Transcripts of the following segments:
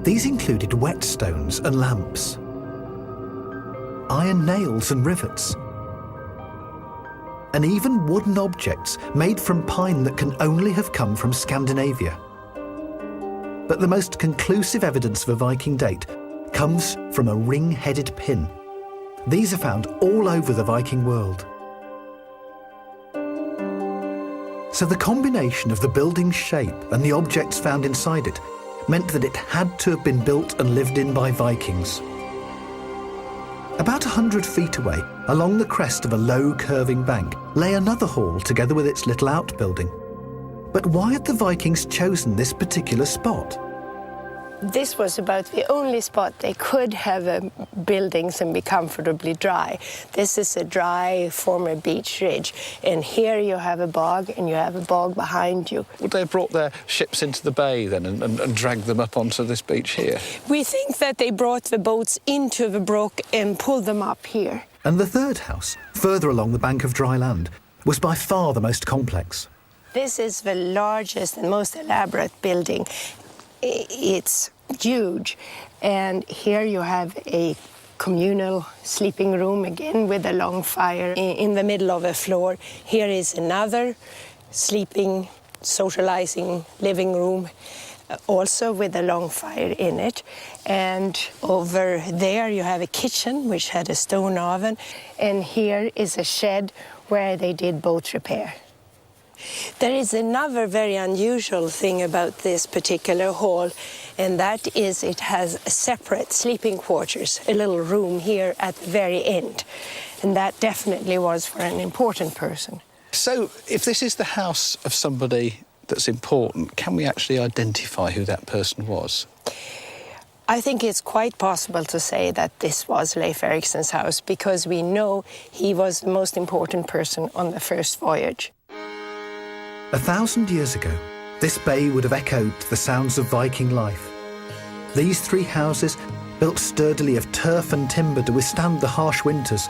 These included whetstones and lamps, iron nails and rivets, and even wooden objects made from pine that can only have come from Scandinavia. But the most conclusive evidence of a Viking date comes from a ring-headed pin. These are found all over the Viking world. So the combination of the building's shape and the objects found inside it meant that it had to have been built and lived in by Vikings. About 100 feet away, along the crest of a low curving bank, lay another hall together with its little outbuilding. But why had the Vikings chosen this particular spot? This was about the only spot they could have buildings and be comfortably dry. This is a dry former beach ridge, and here you have a bog and you have a bog behind you. Would they have brought their ships into the bay then and dragged them up onto this beach here? We think that they brought the boats into the brook and pulled them up here. And the third house, further along the bank of dry land, was by far the most complex. This is the largest and most elaborate building. It's huge, and here you have a communal sleeping room again with a long fire in the middle of a floor. Here is another sleeping, socializing living room, also with a long fire in it. And over there you have a kitchen which had a stone oven, and here is a shed where they did boat repair. There is another very unusual thing about this particular hall, and that is it has separate sleeping quarters, a little room here at the very end. And that definitely was for an important person. So, if this is the house of somebody that's important, can we actually identify who that person was? I think it's quite possible to say that this was Leif Erikson's house, because we know he was the most important person on the first voyage. 1,000 years ago, this bay would have echoed the sounds of Viking life. These three houses, built sturdily of turf and timber to withstand the harsh winters,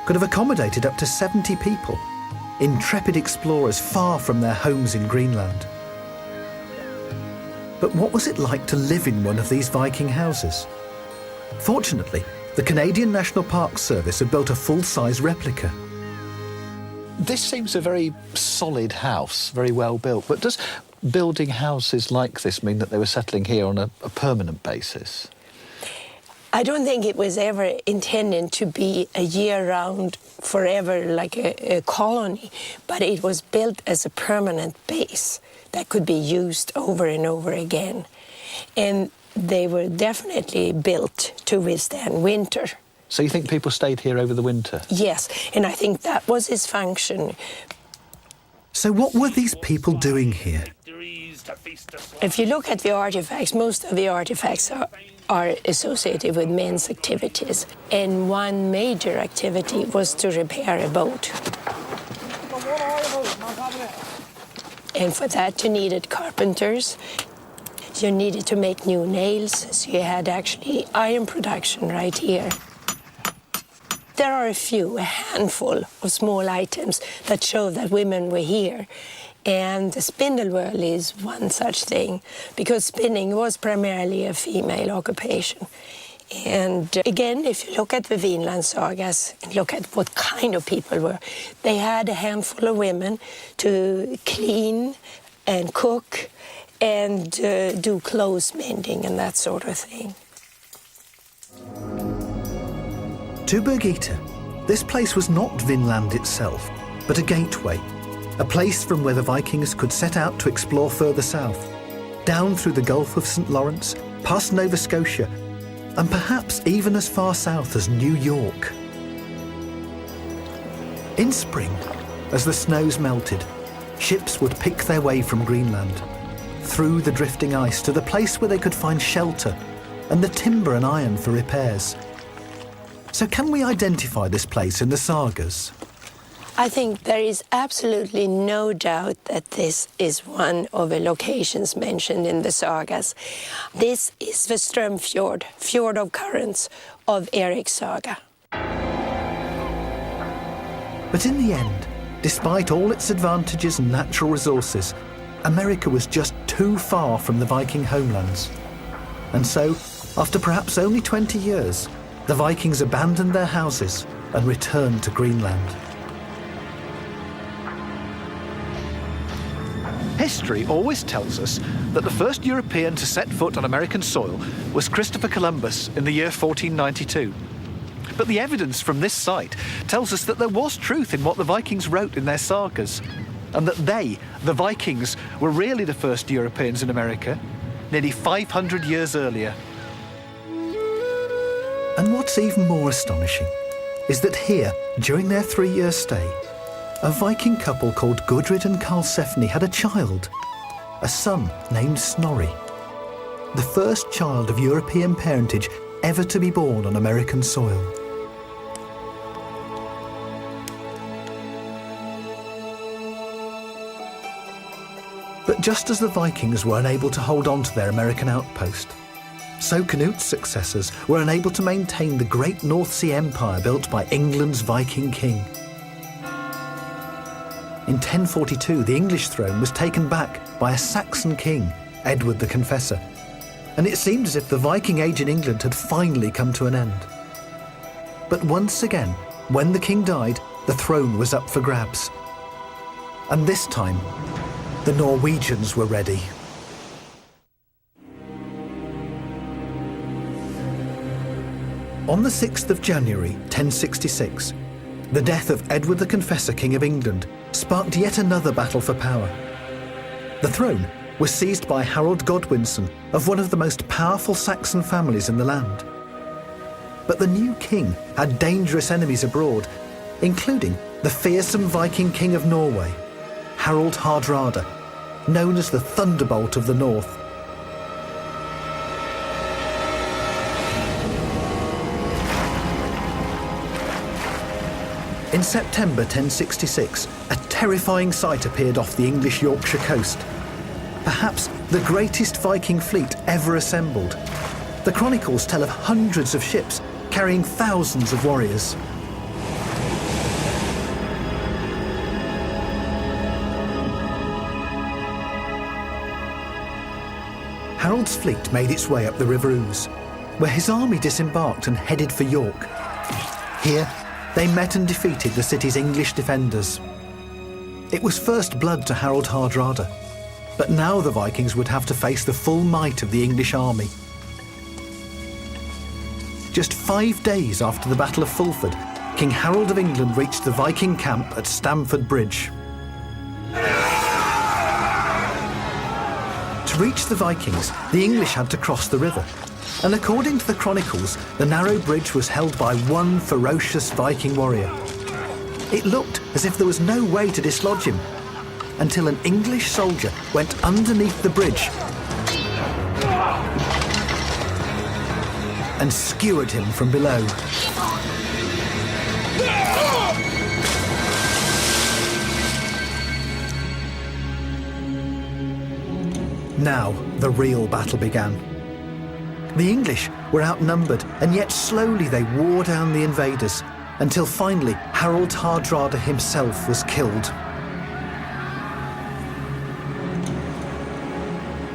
could have accommodated up to 70 people, intrepid explorers far from their homes in Greenland. But what was it like to live in one of these Viking houses? Fortunately, the Canadian National Park Service had built a full-size replica. This seems a very solid house, very well built, but does building houses like this mean that they were settling here on a permanent basis? I don't think it was ever intended to be a year-round, forever, like a colony, but it was built as a permanent base that could be used over and over again. And they were definitely built to withstand winter. So you think people stayed here over the winter? Yes, and I think that was his function. So what were these people doing here? If you look at the artifacts, most of the artifacts are associated with men's activities. And one major activity was to repair a boat. And for that you needed carpenters. You needed to make new nails, so you had actually iron production right here. There are a handful of small items that show that women were here. And the spindle wheel is one such thing, because spinning was primarily a female occupation. And again, if you look at the Vinland sagas and look at what kind of people were, they had a handful of women to clean and cook and do clothes mending and that sort of thing. To Birgitta, this place was not Vinland itself, but a gateway, a place from where the Vikings could set out to explore further south, down through the Gulf of St. Lawrence, past Nova Scotia, and perhaps even as far south as New York. In spring, as the snows melted, ships would pick their way from Greenland, through the drifting ice to the place where they could find shelter and the timber and iron for repairs. So can we identify this place in the sagas? I think there is absolutely no doubt that this is one of the locations mentioned in the sagas. This is the Strömfjord, fjord of currents, of Erik's saga. But in the end, despite all its advantages and natural resources, America was just too far from the Viking homelands. And so, after perhaps only 20 years, the Vikings abandoned their houses and returned to Greenland. History always tells us that the first European to set foot on American soil was Christopher Columbus in the year 1492. But the evidence from this site tells us that there was truth in what the Vikings wrote in their sagas, and that they, the Vikings, were really the first Europeans in America, nearly 500 years earlier. And what's even more astonishing is that here, during their 3-year stay, a Viking couple called Gudrid and Karlsefni had a child, a son named Snorri, the first child of European parentage ever to be born on American soil. But just as the Vikings were unable to hold on to their American outpost, so Canut's successors were unable to maintain the great North Sea Empire built by England's Viking king. In 1042, the English throne was taken back by a Saxon king, Edward the Confessor, and it seemed as if the Viking age in England had finally come to an end. But once again, when the king died, the throne was up for grabs. And this time, the Norwegians were ready. On the 6th of January, 1066, the death of Edward the Confessor, King of England, sparked yet another battle for power. The throne was seized by Harold Godwinson of one of the most powerful Saxon families in the land. But the new king had dangerous enemies abroad, including the fearsome Viking king of Norway, Harald Hardrada, known as the Thunderbolt of the North. In September 1066, a terrifying sight appeared off the English Yorkshire coast. Perhaps the greatest Viking fleet ever assembled. The chronicles tell of hundreds of ships carrying thousands of warriors. Harold's fleet made its way up the River Ouse, where his army disembarked and headed for York. Here, they met and defeated the city's English defenders. It was first blood to Harald Hardrada, but now the Vikings would have to face the full might of the English army. Just 5 days after the Battle of Fulford, King Harold of England reached the Viking camp at Stamford Bridge. To reach the Vikings, the English had to cross the river. And according to the chronicles, the narrow bridge was held by one ferocious Viking warrior. It looked as if there was no way to dislodge him, until an English soldier went underneath the bridge and skewered him from below. Now, the real battle began. The English were outnumbered, and yet slowly they wore down the invaders, until finally Harald Hardrada himself was killed.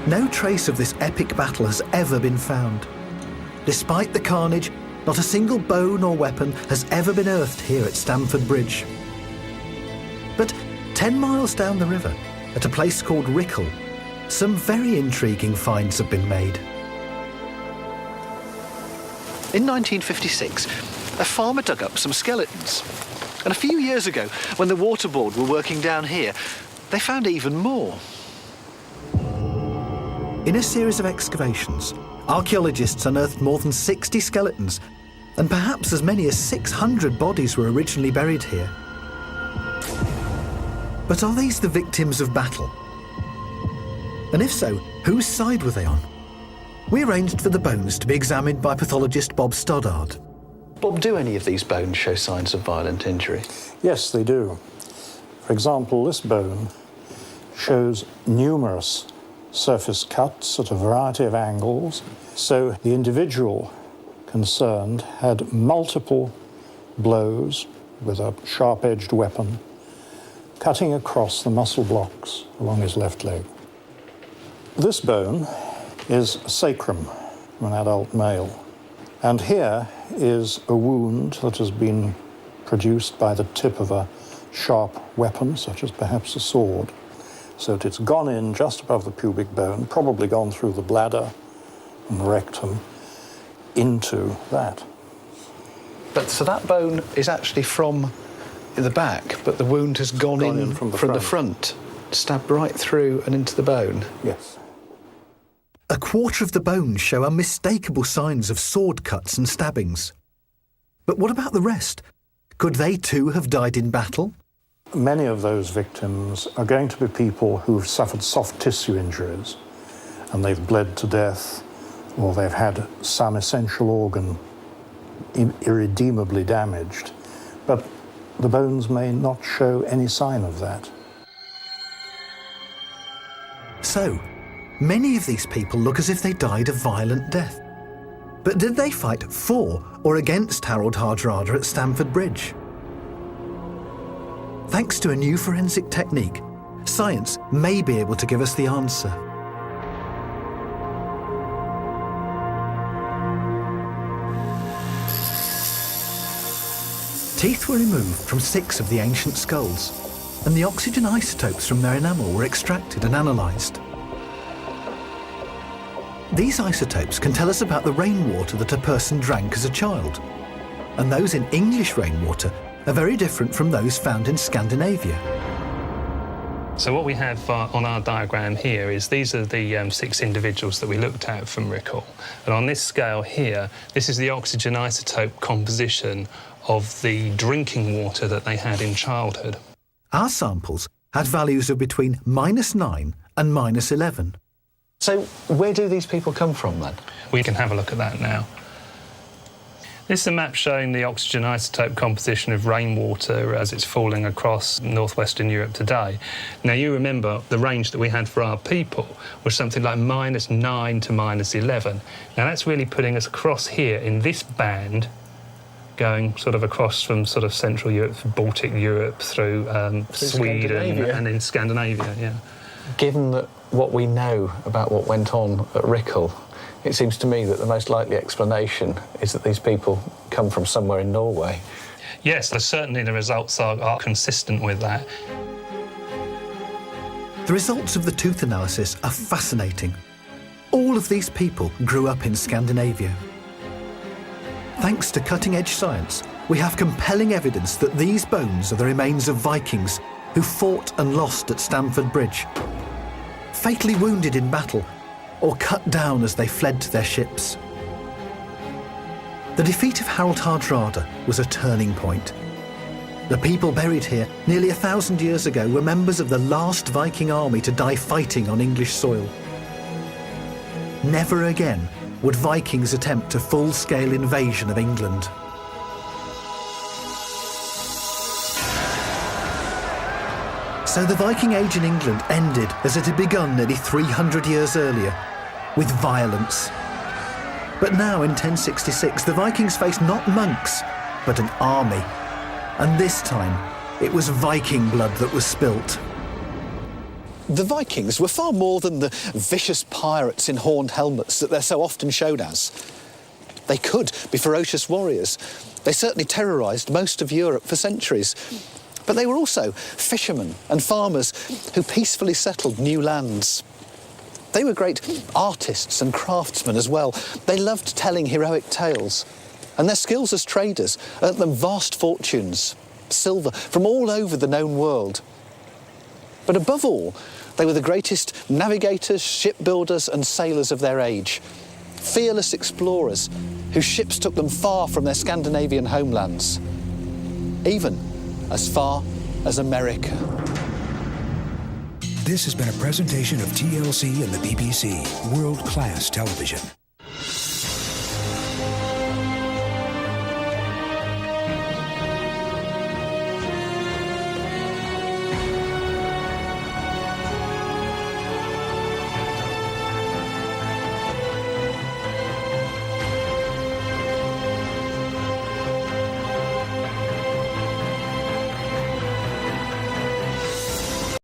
No trace of this epic battle has ever been found. Despite the carnage, not a single bone or weapon has ever been unearthed here at Stamford Bridge. But 10 miles down the river, at a place called Rickle, some very intriguing finds have been made. In 1956, a farmer dug up some skeletons. And a few years ago, when the water board were working down here, they found even more. In a series of excavations, archaeologists unearthed more than 60 skeletons, and perhaps as many as 600 bodies were originally buried here. But are these the victims of battle? And if so, whose side were they on? We arranged for the bones to be examined by pathologist Bob Stoddard. Bob, do any of these bones show signs of violent injury? Yes, they do. For example, this bone shows numerous surface cuts at a variety of angles. So the individual concerned had multiple blows with a sharp-edged weapon cutting across the muscle blocks along his left leg. This bone is sacrum, from an adult male. And here is a wound that has been produced by the tip of a sharp weapon, such as perhaps a sword. So that it's gone in just above the pubic bone, probably gone through the bladder and the rectum into that. But so that bone is actually from the back, but the wound has gone in from the front, stabbed right through and into the bone. Yes. A quarter of the bones show unmistakable signs of sword cuts and stabbings. But what about the rest? Could they too have died in battle? Many of those victims are going to be people who've suffered soft tissue injuries and they've bled to death, or they've had some essential organ irredeemably damaged. But the bones may not show any sign of that. So, many of these people look as if they died a violent death. But did they fight for or against Harold Hardrada at Stamford Bridge? Thanks to a new forensic technique, science may be able to give us the answer. Teeth were removed from 6 of the ancient skulls, and the oxygen isotopes from their enamel were extracted and analysed. These isotopes can tell us about the rainwater that a person drank as a child, and those in English rainwater are very different from those found in Scandinavia. So what we have on our diagram here is these are the 6 individuals that we looked at from Rickle. And on this scale here, this is the oxygen isotope composition of the drinking water that they had in childhood. Our samples had values of between -9 and -11. So where do these people come from then? We can have a look at that now. This is a map showing the oxygen isotope composition of rainwater as it's falling across northwestern Europe today. Now, you remember the range that we had for our people was something like -9 to -11. Now, that's really putting us across here in this band, going sort of across from sort of Central Europe, Baltic Europe, through Sweden and in Scandinavia, yeah. Given that what we know about what went on at Rickle, it seems to me that the most likely explanation is that these people come from somewhere in Norway. Yes, certainly the results are consistent with that. The results of the tooth analysis are fascinating. All of these people grew up in Scandinavia. Thanks to cutting-edge science, we have compelling evidence that these bones are the remains of Vikings who fought and lost at Stamford Bridge, fatally wounded in battle, or cut down as they fled to their ships. The defeat of Harold Hardrada was a turning point. The people buried here nearly 1,000 years ago were members of the last Viking army to die fighting on English soil. Never again would Vikings attempt a full-scale invasion of England. So the Viking Age in England ended as it had begun nearly 300 years earlier, with violence. But now in 1066, the Vikings faced not monks, but an army. And this time, it was Viking blood that was spilt. The Vikings were far more than the vicious pirates in horned helmets that they're so often shown as. They could be ferocious warriors. They certainly terrorised most of Europe for centuries. But they were also fishermen and farmers who peacefully settled new lands. They were great artists and craftsmen as well. They loved telling heroic tales, and their skills as traders earned them vast fortunes, silver from all over the known world. But above all, they were the greatest navigators, shipbuilders and sailors of their age. Fearless explorers whose ships took them far from their Scandinavian homelands, even as far as America. This has been a presentation of TLC and the BBC, world-class television.